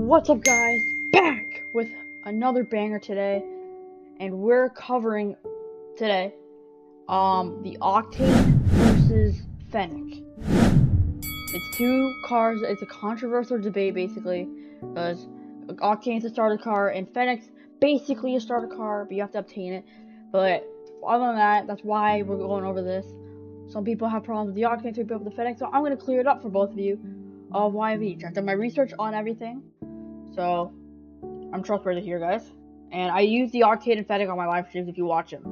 What's up, guys? Back with another banger today, and we're covering today the Octane versus Fennec. It's two cars. It's a controversial debate basically, because Octane's a starter car and Fennec's basically a starter car, but you have to obtain it. But other than that, that's why we're going over this. Some people have problems with the Octane, some people with the Fennec, so I'm gonna clear it up for both of you of why of each. I've done my research on everything. So, I'm trustworthy here, guys. And I use the Octane and Fennec on my live streams if you watch them.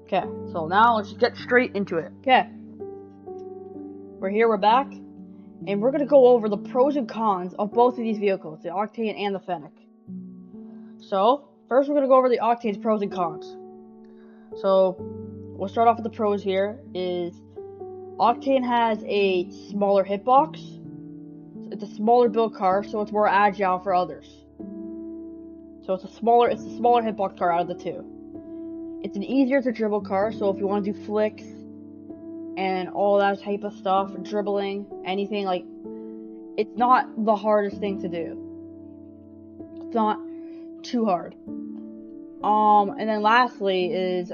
Okay, so now let's just get straight into it. Okay. We're back. And we're going to go over the pros and cons of both of these vehicles, the Octane and the Fennec. So, first we're going to go over the Octane's pros and cons. So, we'll start off with the pros here. Octane has a smaller hitbox. It's a smaller build car, so it's more agile for others. So it's a smaller hitbox car out of the two. It's an easier to dribble car, so if you want to do flicks and all that type of stuff, dribbling, anything, like, it's not the hardest thing to do. It's not too hard. And then lastly is,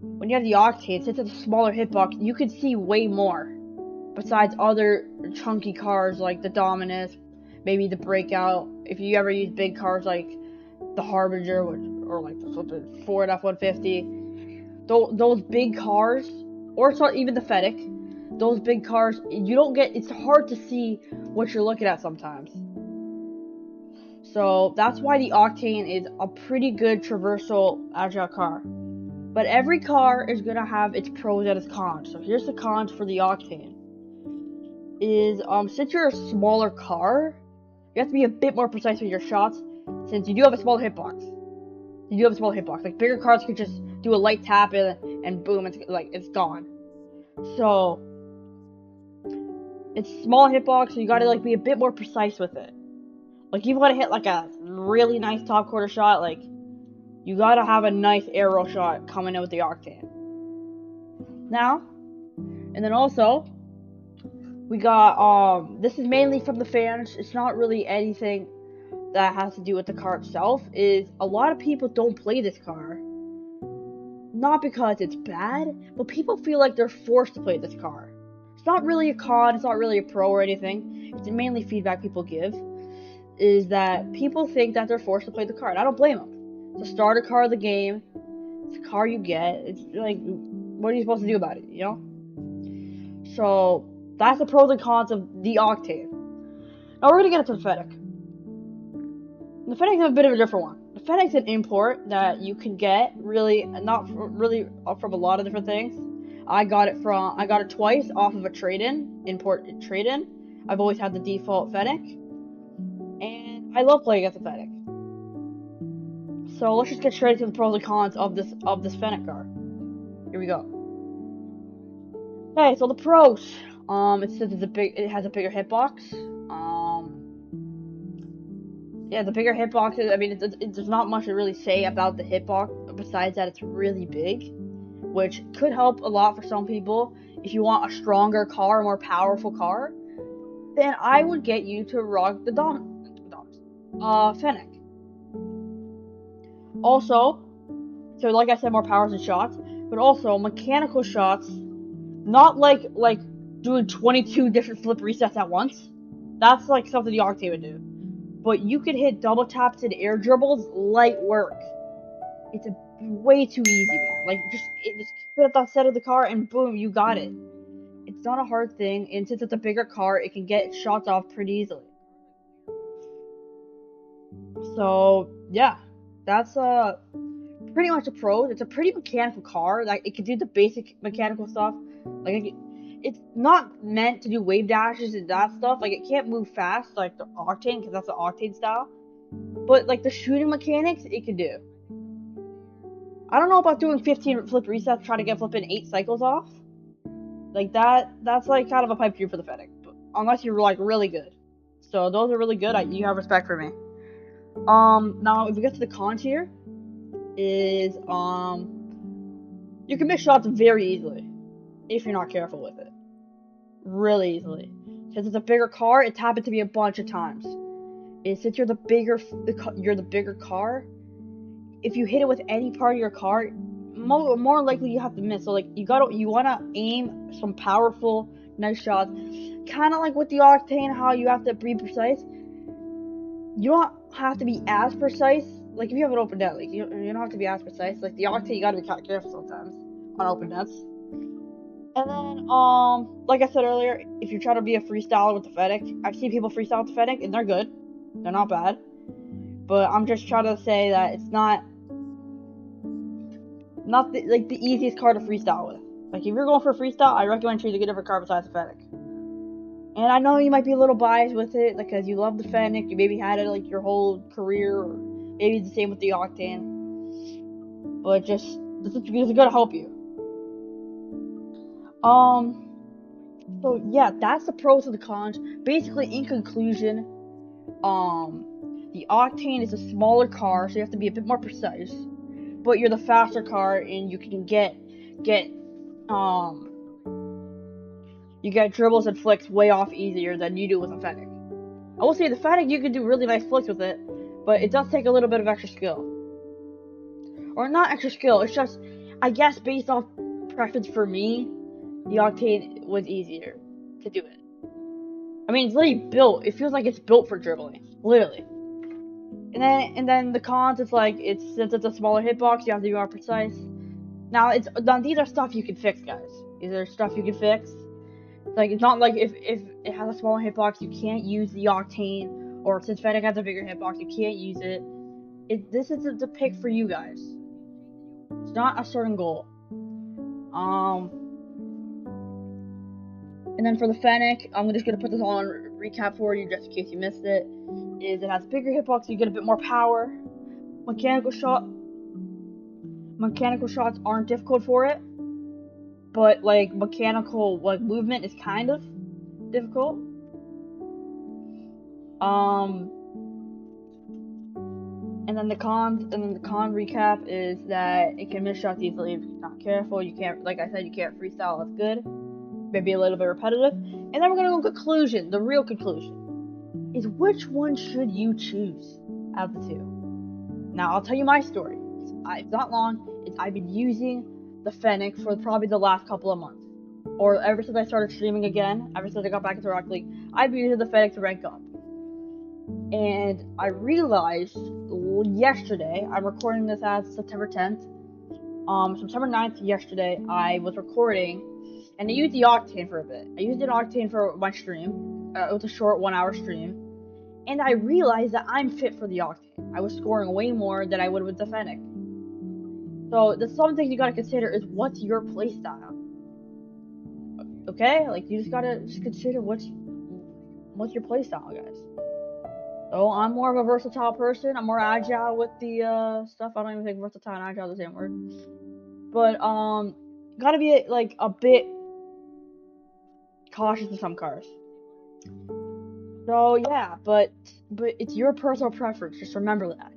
when you have the Octane, since it's a smaller hitbox, you can see way more. Besides other chunky cars like the Dominus, maybe the Breakout. If you ever use big cars like the Harbinger or like the Ford F-150, those big cars, or even the Fennec, those big cars, you don't get. It's hard to see what you're looking at sometimes. So that's why the Octane is a pretty good traversal agile car. But every car is gonna have its pros and its cons. So here's the cons for the Octane. Since you're a smaller car, you have to be a bit more precise with your shots, since you do have a small hitbox. Like, bigger cars could just do a light tap and boom, it's gone. So, it's small hitbox, so you gotta, like, be a bit more precise with it. Like, you wanna hit, like, a really nice top quarter shot, like, you gotta have a nice arrow shot coming in with the Octane. Now, and then also, we got, this is mainly from the fans. It's not really anything that has to do with the car itself. Is a lot of people don't play this car. Not because it's bad, but people feel like they're forced to play this car. It's not really a con, it's not really a pro or anything. It's mainly feedback people give. Is that people think that they're forced to play the car, and I don't blame them. It's a starter car of the game. It's a car you get. It's like, what are you supposed to do about it, you know? So, that's the pros and cons of the Octane. Now we're gonna get into the Fennec. The Fennec's a bit of a different one. The Fennec's an import that you can get not really from a lot of different things. I got it twice off of a import trade-in. I've always had the default Fennec, and I love playing against the Fennec. So let's just get straight to the pros and cons of this Fennec car. Here we go. Okay, so the pros. It says it has a bigger hitbox. Yeah, the bigger hitbox. I mean, there's not much to really say about the hitbox besides that it's really big, which could help a lot for some people. If you want a stronger car, a more powerful car, then I would get you to rock the Fennec. Also, so like I said, more powers and shots, but also mechanical shots, not like doing 22 different flip resets at once. That's like something the Octane would do. But you could hit double taps and air dribbles, light work. It's way too easy, man. Like, just put at the center of the car and boom, you got it. It's not a hard thing, and since it's a bigger car, it can get shots off pretty easily. So, yeah. That's pretty much a pro. It's a pretty mechanical car. Like, it can do the basic mechanical stuff. Like, it's not meant to do wave dashes and that stuff. Like, it can't move fast like the Octane, because that's the Octane style. But, like, the shooting mechanics, it can do. I don't know about doing 15 flip resets, trying to get flipping 8 cycles off. Like, that's, like, kind of a pipe dream for the Fennec. Unless you're, like, really good. So, those are really good. You have respect for me. Now, if we get to the cons here, is, you can miss shots very easily if you're not careful with it. Really easily. Since it's a bigger car, it's happened to me a bunch of times. And since you're the bigger car, if you hit it with any part of your car, more likely you have to miss. So like you wanna aim some powerful, nice shots, kind of like with the Octane, how you have to be precise. You don't have to be as precise. Like if you have an open net, like you don't have to be as precise. Like the Octane, you gotta be kind of careful sometimes on open nets. And then, like I said earlier, if you try to be a freestyler with the Fennec, I've seen people freestyle with the Fennec, and they're good. They're not bad. But I'm just trying to say that it's not the easiest card to freestyle with. Like, if you're going for a freestyle, I recommend choosing a different card besides the Fennec. And I know you might be a little biased with it, because you love the Fennec, you maybe had it, like, your whole career, or maybe it's the same with the Octane. But this is gonna help you. So yeah, that's the pros and the cons. Basically, in conclusion, the Octane is a smaller car, so you have to be a bit more precise. But you're the faster car, and you can get dribbles and flicks way off easier than you do with a Fennec. I will say the Fennec, you can do really nice flicks with it, but it does take a little bit of extra skill. Or not extra skill, it's just, I guess based off preference for me, the Octane was easier to do it. I mean, it's literally built. It feels like it's built for dribbling, literally. And then the cons, it's like since it's a smaller hitbox, you have to be more precise. Now these are stuff you can fix, guys. These are stuff you can fix. Like it's not like if it has a smaller hitbox, you can't use the Octane, or since Fennec has a bigger hitbox, you can't use it. This is the pick for you guys. It's not a certain goal. And then for the Fennec, I'm just gonna put this on recap for you just in case you missed it. It has bigger hitbox, so you get a bit more power. Mechanical shots aren't difficult for it, but like mechanical movement is kind of difficult. And then the con recap is that it can miss shots easily if you're not careful. You can't, like I said, you can't freestyle. That's good. Maybe a little bit repetitive. And then we're gonna go conclusion. The real conclusion is, which one should you choose out of the two? Now I'll tell you my story. It's not long. I've been using the Fennec for probably the last couple of months, or ever since I started streaming again. Ever since I got back into Rocket League, I've been using the Fennec to rank up. And I realized yesterday, I'm recording this as September 10th. September 9th, yesterday, I was recording, and I used the Octane for a bit. I used an Octane for my stream. It was a short 1 hour stream. And I realized that I'm fit for the Octane. I was scoring way more than I would with the Fennec. So, the some things you gotta consider is, what's your playstyle? Okay? Like, you just gotta consider what's your playstyle, guys. So, I'm more of a versatile person. I'm more agile with the stuff. I don't even think versatile and agile are the same word. But, gotta be, like, a bit cautious with some cars. So, yeah, but it's your personal preference. Just remember that.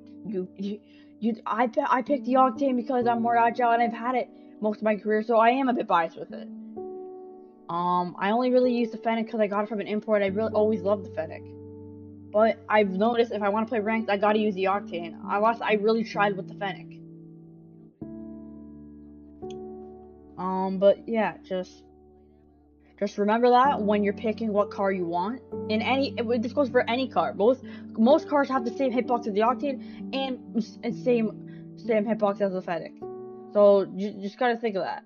I picked the Octane because I'm more agile and I've had it most of my career, so I am a bit biased with it. I only really use the Fennec because I got it from an import. I really always loved the Fennec. But I've noticed if I want to play ranked, I gotta use the Octane. I really tried with the Fennec. But yeah, just remember that when you're picking what car you want. This goes for any car. Most cars have the same hitbox as the Octane and same hitbox as the Fennec. So you just gotta think of that.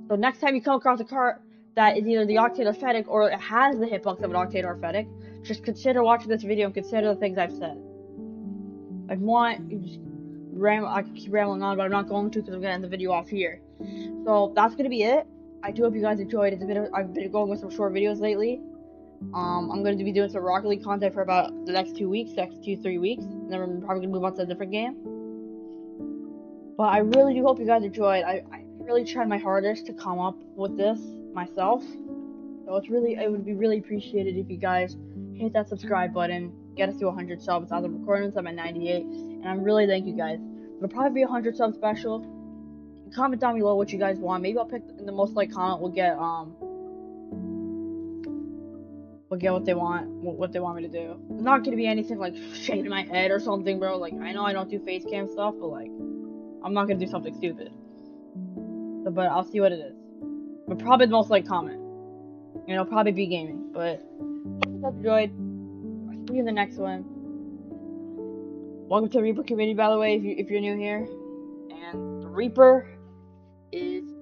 So next time you come across a car that is either the Octane or Fennec, or it has the hitbox of an Octane or Fennec, just consider watching this video and consider the things I've said. I can keep rambling on, but I'm not going to because I'm gonna end the video off here. So that's gonna be it. I do hope you guys enjoyed. I've been going with some short videos lately. I'm going to be doing some Rocket League content for about the next 2 weeks, 2-3 weeks, and then we're probably gonna move on to a different game. But I really do hope you guys enjoyed. I really tried my hardest to come up with this myself. So it would be really appreciated if you guys hit that subscribe button, get us to 100 subs. As I'm recording this, I'm at 98, and I'm really thank you guys. It'll probably be a 100 sub special. Comment down below what you guys want. Maybe I'll pick the most liked comment. We'll get will get what they want, what they want me to do. It's not gonna be anything like shaving my head or something, bro. Like, I know I don't do face cam stuff, but like, I'm not gonna do something stupid. So, but I'll see what it is. But probably the most like comment. And it'll probably be gaming. But hope you guys enjoyed. I'll see you in the next one. Welcome to the Reaper community, by the way, if you're new here. And the Reaper is